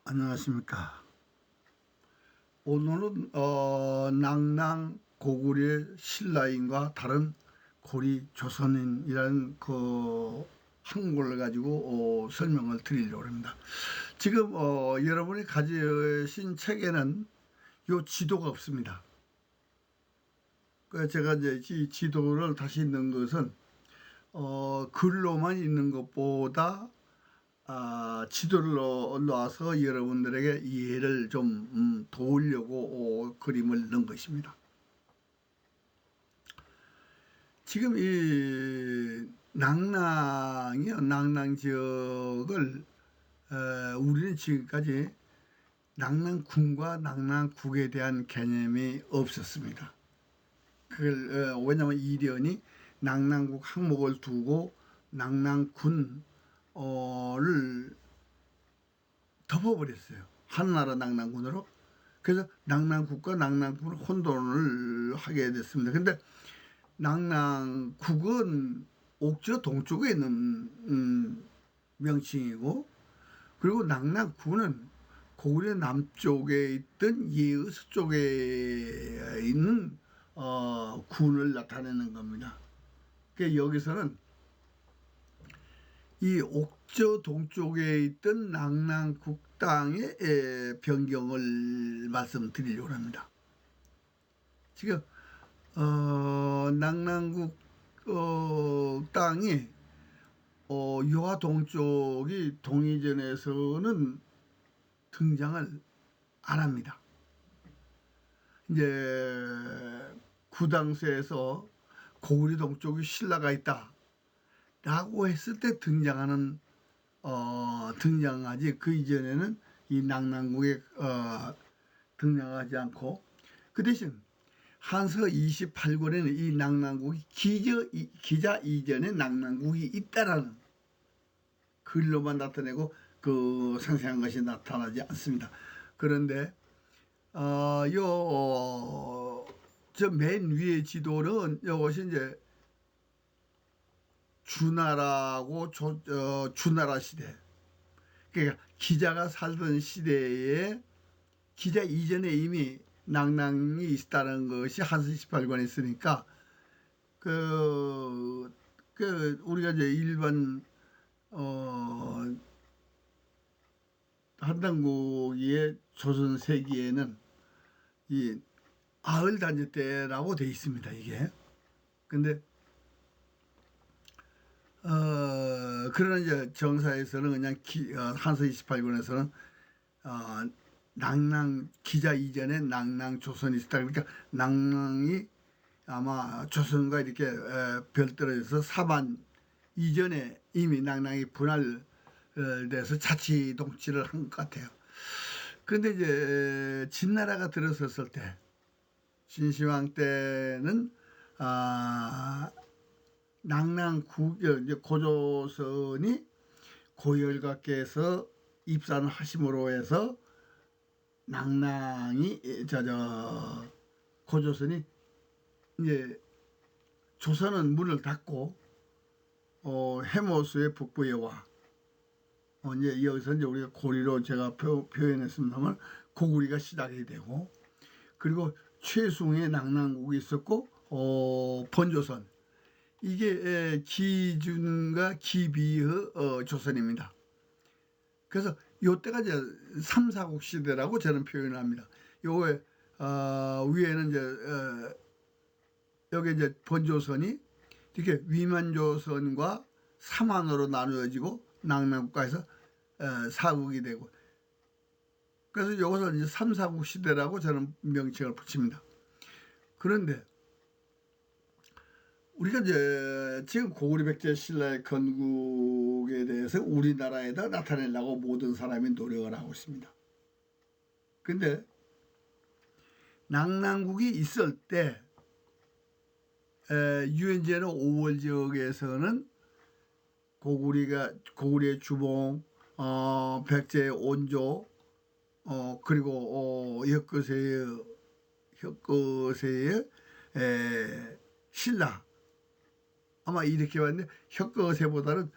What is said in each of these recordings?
안녕하십니까. 오늘은 낭낭 고구려 신라인과 다른 고리 조선인이라는 그 한국어를 가지고 설명을 드리려고 합니다. 지금 여러분이 가지신 책에는 요 지도가 없습니다. 그 제가 이제 이 지도를 다시 넣은 것은 글로만 있는 것보다 지도를 놔서 여러분들에게 이해를 좀 도우려고 그림을 넣은 것입니다. 지금 이 낭낭 지역을 우리는 지금까지 낭낭군과 낭낭국에 대한 개념이 없었습니다. 그걸 왜냐하면 이련이 낭낭국 항목을 두고 낭낭군을 덮어버렸어요. 한나라 낭낭군으로. 그래서 낭낭국과 낭낭군을 혼돈을 하게 됐습니다. 근데 낭낭국은 옥저 동쪽에 있는 명칭이고, 그리고 낭낭군은 고구려 남쪽에 있던 예의 서쪽에 있는 군을 나타내는 겁니다. 그러니까 여기서는 이 옥저 동쪽에 있던 낭낭국 땅의 변경을 말씀드리려고 합니다. 지금 낭낭국 땅이 유화 동쪽이 동이전에서는 등장을 안 합니다. 이제 구당서에서 고구려 동쪽에 신라가 있다 라고 했을 때 등장하지, 그 이전에는 이 낭낭국에 등장하지 않고, 그 대신 한서 28권에는 이 낭낭국이 기자 이전에 낭낭국이 있다라는 글로만 나타내고 그 상세한 것이 나타나지 않습니다. 그런데 저 맨 위의 지도는 이것이 이제 주나라고 주나라 시대, 그러니까 기자가 살던 시대에 기자 이전에 이미 낭낭이 있다는 것이 한서 18권에 있으니까 그 우리가 이제 일반 한당국의 조선 세기에는 이 아을단지 때라고 돼 있습니다, 이게. 근데 그러나 이제 정사에서는 그냥 한서 28권에서는 낭낭 기자 이전에 낭낭 조선이 있었다. 그러니까 낭낭이 아마 조선과 이렇게 별도로해서 사반 이전에 이미 낭낭이 분할돼서 자치 동치를 한 것 같아요. 그런데 이제 진나라가 들어섰을 때, 진시황 때는 낭낭국 고조선이 고열각께서 입산을 하심으로 해서 낭낭이 고조선이 이제 조선은 문을 닫고 해모수의 북부에 와. 이제 여기서 이제 우리가 고리로 제가 표현했습니다만 고구리가 시작이 되고, 그리고 최숭의 낭낭국이 있었고 번조선, 이게 기준과 기비의 조선입니다. 그래서 요때가 이제 삼사국 시대라고 저는 표현을 합니다. 요게 위에는 이제 여기 이제 번조선이 이렇게 위만조선과 삼한으로 나누어지고 낭낭국가에서 사국이 되고, 그래서 이것을 이제 삼사국 시대라고 저는 명칭을 붙입니다. 그런데 우리가 이제 지금 고구려 백제 신라의 건국에 대해서 우리나라에다 나타내려고 모든 사람이 노력을 하고 있습니다. 근데 낭낭국이 있을 때 유엔제는 5월 지역에서는 고구려의 주봉, 백제의 온조, 그리고 혁거세의 신라, 아마 이렇게 봤는데 혁거세보다는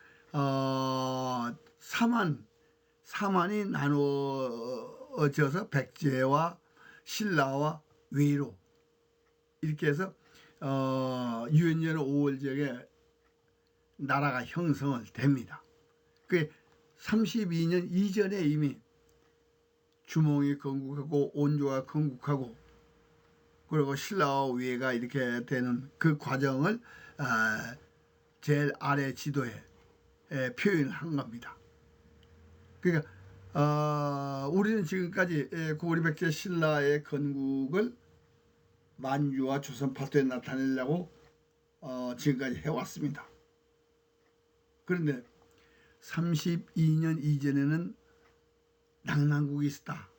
사만이 나누어져서 백제와 신라와 외로 이렇게 해서 유연년 5월경에 나라가 형성을 됩니다. 그 32년 이전에 이미 주몽이 건국하고 온조가 건국하고 그리고 신라와 외가 이렇게 되는 그 과정을 제일 아래 지도에 표현한 겁니다. 그러니까 우리는 지금까지 고구려 백제 신라의 건국을 만주와 조선 팔도에 나타내려고 지금까지 해왔습니다. 그런데 32년 이전에는 낙난국이 있었다.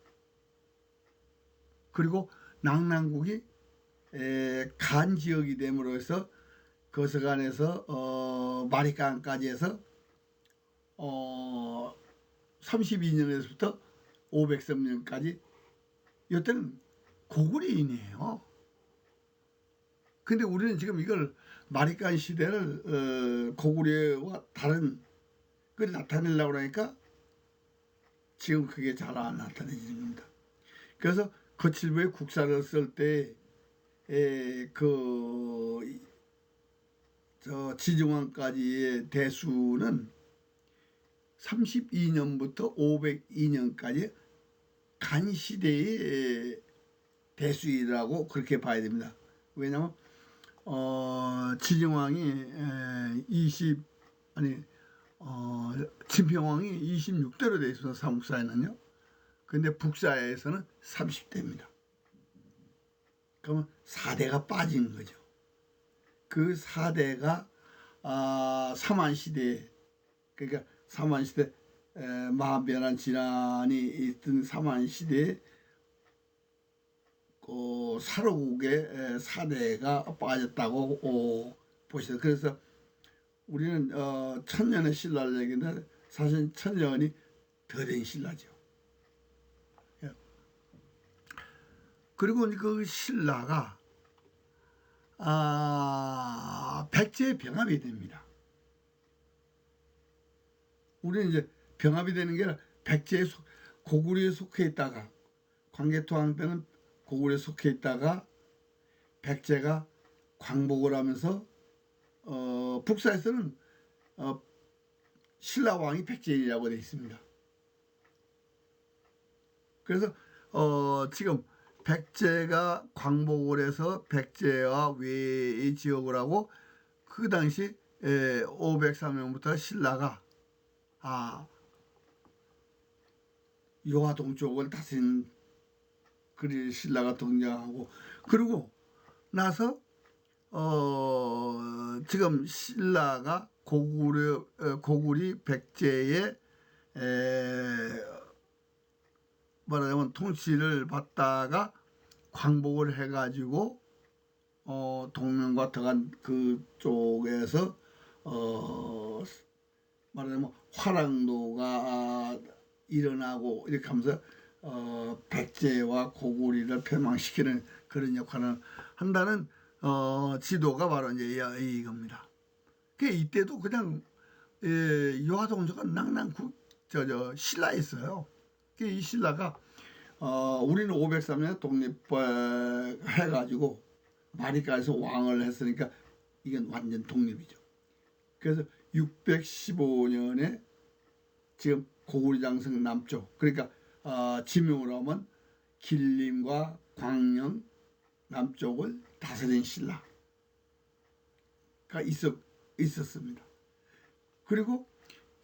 그리고 낙난국이 간 지역이 됨으로써 거서간에서 마리간까지 해서 32년에서부터 503년까지 이때는 고구려인이에요. 근데 우리는 지금 이걸 마리간 시대를 고구려와 다른 걸 나타내려고 하니까 지금 그게 잘 안 나타내지는 겁니다. 그래서 거칠부에 국사를 쓸 때 지정왕까지의 대수는 32년부터 502년까지 간시대의 대수이라고 그렇게 봐야 됩니다. 왜냐하면 지정왕이 진평왕이 26대로 되어 있어서 삼국사에는요. 근데 북사에서는 30대입니다. 그러면 4대가 빠진 거죠. 그 4대가 삼한시대, 그러니까 삼한시대 마한변한 질환이 있던 삼한시대에 사로국의 4대가 빠졌다고 보시죠. 그래서 우리는 천년의 신라를 얘기하는데 사실 천년이 더 된 신라죠. 그리고 그 신라가 백제의 병합이 됩니다. 우리는 이제 병합이 되는 게 아니라 백제의 고구려에 속해 있다가 광개토왕 때는 고구려에 속해 있다가 백제가 광복을 하면서 북사에서는 신라왕이 백제인이라고 되어 있습니다. 그래서 지금 백제가 광복을 해서 백제와 외의 지역을 하고 그 당시 503년부터 신라가 요하동 쪽을 다스린 그리 신라가 등장하고 그리고 나서 지금 신라가 고구려 백제의 말하자면 통치를 받다가 광복을 해가지고 동명과 더간 그쪽에서 말하자면 화랑도가 일어나고 이렇게 하면서 백제와 고구려를 폐망시키는 그런 역할을 한다는 지도가 바로 이제 이겁니다. 이때도 그냥 요하동조가 신라였어요. 이 신라가 우리는 503년 독립해가지고 마리가에서 왕을 했으니까 이건 완전 독립이죠. 그래서 615년에 지금 고구려장성 남쪽 그러니까 지명으로 하면 길림과 광영 남쪽을 다스린 신라가 있었습니다. 그리고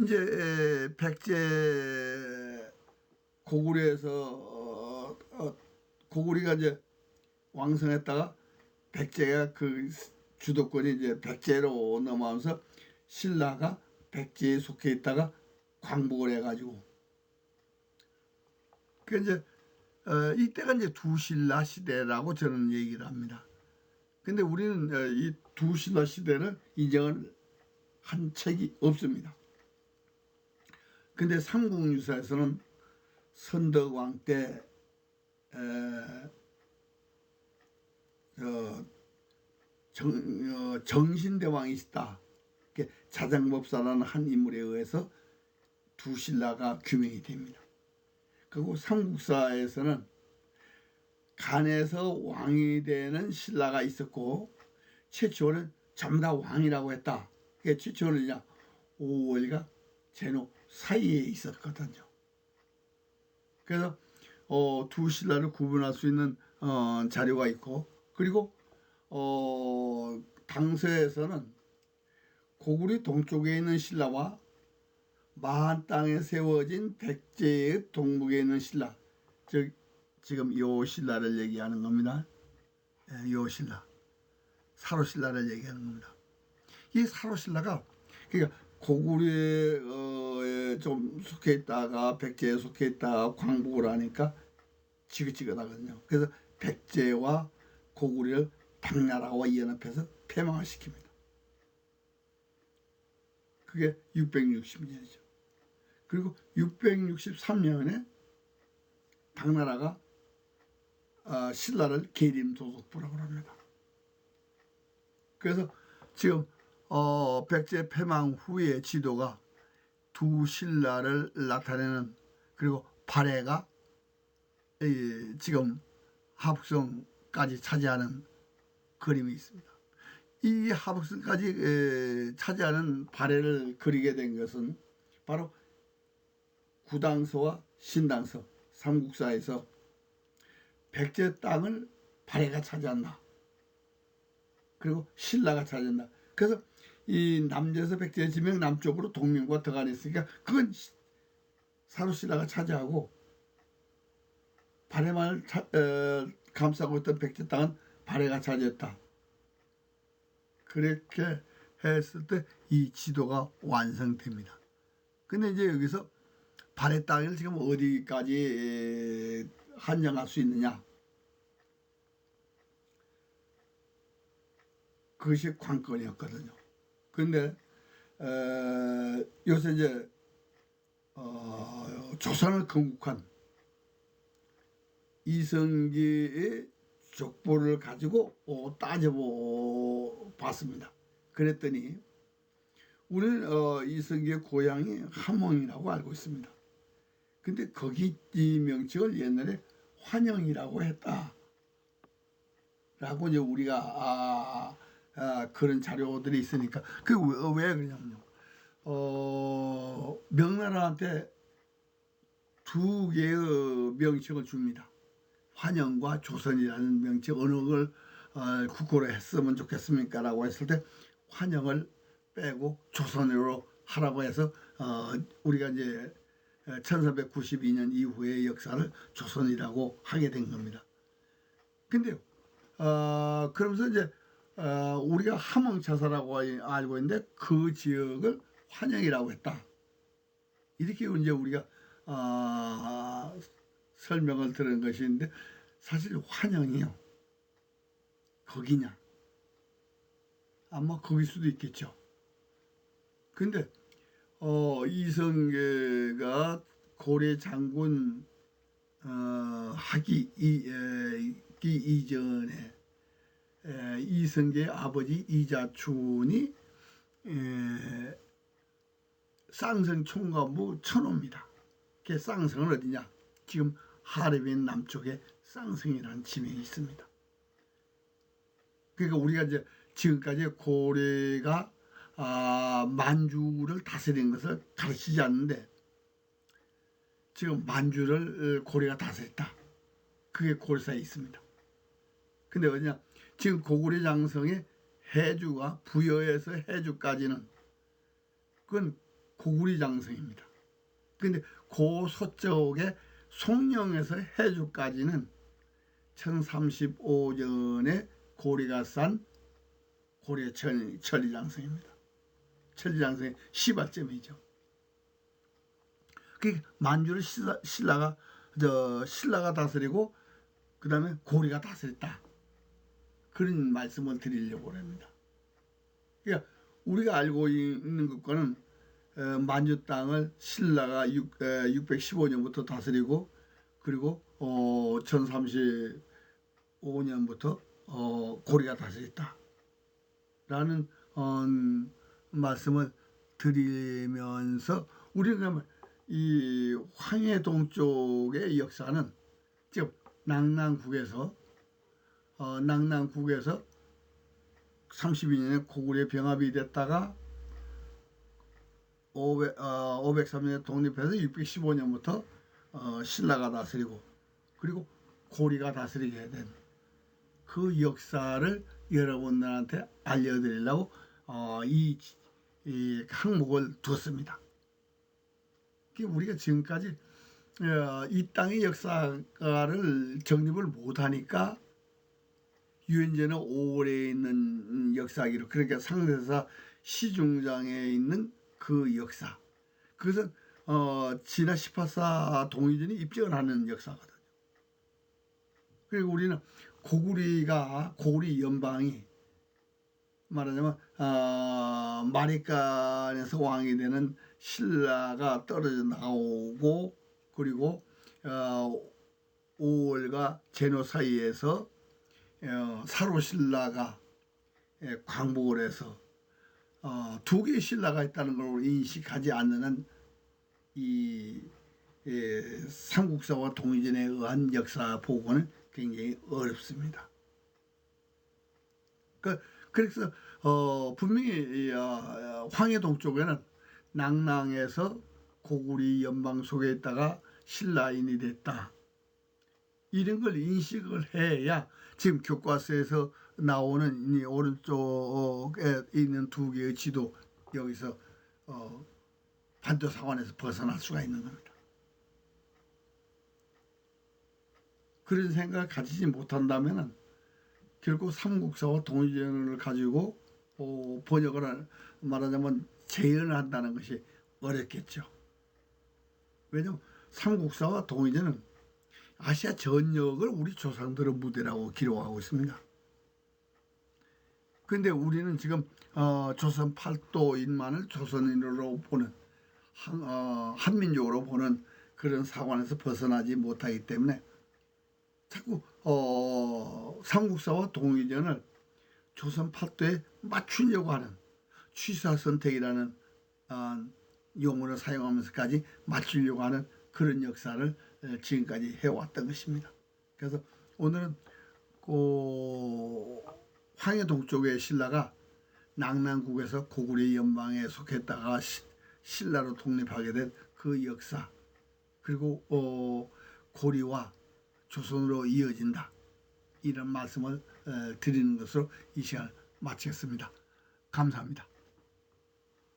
이제 백제 고구려에서 고구려가 이제 왕성했다가 백제가 그 주도권이 이제 백제로 넘어가면서 신라가 백제에 속해 있다가 광복을 해가지고 그 이제 이때가 이제 두신라 시대라고 저는 얘기를 합니다. 근데 우리는 이 두신라 시대를 인정을 한 책이 없습니다. 근데 삼국유사에서는 선덕왕 때 정신대왕이 있다. 자장법사라는 한 인물에 의해서 두 신라가 규명이 됩니다. 그리고 삼국사에서는 간에서 왕이 되는 신라가 있었고 최초는 전부 다 왕이라고 했다. 그게 최초는 오월과 제노 사이에 있었거든요. 그래서 두 신라를 구분할 수 있는 자료가 있고, 그리고 당서에서는 고구려 동쪽에 있는 신라와 마한 땅에 세워진 백제의 동북에 있는 신라, 즉 지금 요 신라를 얘기하는 겁니다. 요 신라, 사로신라를 얘기하는 겁니다. 이 사로신라가 그러니까 고구려에 좀 속해 있다가 백제에 속해 있다가 광복을 하니까 지긋지긋하거든요. 그래서 백제와 고구려를 당나라와 연합해서 패망을 시킵니다. 그게 660년이죠. 그리고 663년에 당나라가 신라를 계림도독부라고 합니다. 그래서 지금 백제 패망 후의 지도가 두 신라를 나타내는, 그리고 발해가 지금 하북성까지 차지하는 그림이 있습니다. 이 하북성까지 차지하는 발해를 그리게 된 것은 바로 구당서와 신당서, 삼국사에서 백제 땅을 발해가 차지한다. 그리고 신라가 차지한다. 그래서 이 남제에서 백제 지명 남쪽으로 동명과 덕안이 있으니까 그건 사로신라가 차지하고, 발해만을 감싸고 있던 백제 땅은 발해가 차지했다. 그렇게 했을 때 이 지도가 완성됩니다. 근데 이제 여기서 발해 땅을 지금 어디까지 한정할 수 있느냐, 그것이 관건이었거든요. 근데 요새 이제 조선을 건국한 이성계의 족보를 가지고 따져봤습니다. 그랬더니 우리는 이성계의 고향이 함흥이라고 알고 있습니다. 근데 거기 이 명칭을 옛날에 환영이라고 했다 라고 이제 우리가 그런 자료들이 있으니까, 그 왜 그러냐면요, 명나라한테 두 개의 명칭을 줍니다. 환영과 조선이라는 명칭, 어느 걸 국호로 했으면 좋겠습니까 라고 했을 때 환영을 빼고 조선으로 하라고 해서 우리가 이제 1392년 이후의 역사를 조선이라고 하게 된 겁니다. 근데요, 그러면서 이제 우리가 함흥차사라고 알고 있는데 그 지역을 환영이라고 했다. 이렇게 이제 우리가 설명을 들은 것인데, 사실 환영이요, 거기냐? 아마 거길 수도 있겠죠. 근데 이성계가 고려 장군 하기 이전에 이성계의 아버지 이자춘이 쌍성 총관부 천호입니다. 그 쌍성은 어디냐? 지금 하르빈 남쪽에 쌍성이라는 지명이 있습니다. 그러니까 우리가 이제 지금까지 고려가 만주를 다스린 것을 가르치지 않는데, 지금 만주를 고려가 다스렸다. 그게 고려사에 있습니다. 근데 어디냐? 지금 고구려 장성의 해주가 부여에서 해주까지는 그건 고구려 장성입니다. 근데 그 서쪽에 송령에서 해주까지는 1035년에 고려가 싼 고려 천리장성입니다. 천리장성의 시발점이죠. 그 만주를 신라가 다스리고 그 다음에 고려가 다스렸다. 그런 말씀을 드리려고 합니다. 그러니까 우리가 알고 있는 것과는 만주 땅을 신라가 615년부터 다스리고, 그리고 1035년부터 고려가 다스렸다 라는 말씀을 드리면서, 우리는 그러면 이 황해동 쪽의 역사는 지금 낭랑국에서 32년에 고구려에 병합이 됐다가 503년에 독립해서 615년부터 신라가 다스리고 그리고 고리가 다스리게 된 그 역사를 여러분들한테 알려드리려고 이 항목을 두었습니다. 우리가 지금까지 이 땅의 역사를 정립을 못하니까 유엔제는 오래 있는 역사기로, 그러니까 상대사 시중장에 있는 그 역사, 그것은 진화 18사 동의전이 입증을 하는 역사거든요. 그리고 우리는 고구리 연방이 말하자면 마리간에서 왕이 되는 신라가 떨어져 나오고, 그리고 5월과 제노 사이에서 사로신라가 광복을 해서 두 개의 신라가 있다는 걸 인식하지 않는 한 이 삼국사와 동의전에 의한 역사 보고는 굉장히 어렵습니다. 그래서 분명히 황해동 쪽에는 낭랑에서 고구리 연방 속에 있다가 신라인이 됐다, 이런 걸 인식을 해야 지금 교과서에서 나오는 이 오른쪽에 있는 두 개의 지도, 여기서 반도 사관에서 벗어날 수가 있는 겁니다. 그런 생각을 가지지 못한다면 결국 삼국사와 동의전을 가지고 번역을 말하자면 재현을 한다는 것이 어렵겠죠. 왜냐하면 삼국사와 동의전은 아시아 전역을 우리 조상들의 무대라고 기록하고 있습니다. 그런데 우리는 지금 조선 팔도인만을 조선인으로 보는 한민족으로 보는 그런 사관에서 벗어나지 못하기 때문에 자꾸 삼국사와 동의전을 조선 팔도에 맞추려고 하는 취사선택이라는 용어를 사용하면서까지 맞추려고 하는 그런 역사를 지금까지 해왔던 것입니다. 그래서 오늘은 황해동 쪽의 신라가 낭랑국에서 고구려 연방에 속했다가 신라로 독립하게 된 그 역사, 그리고 고리와 조선으로 이어진다, 이런 말씀을 드리는 것으로 이 시간을 마치겠습니다. 감사합니다.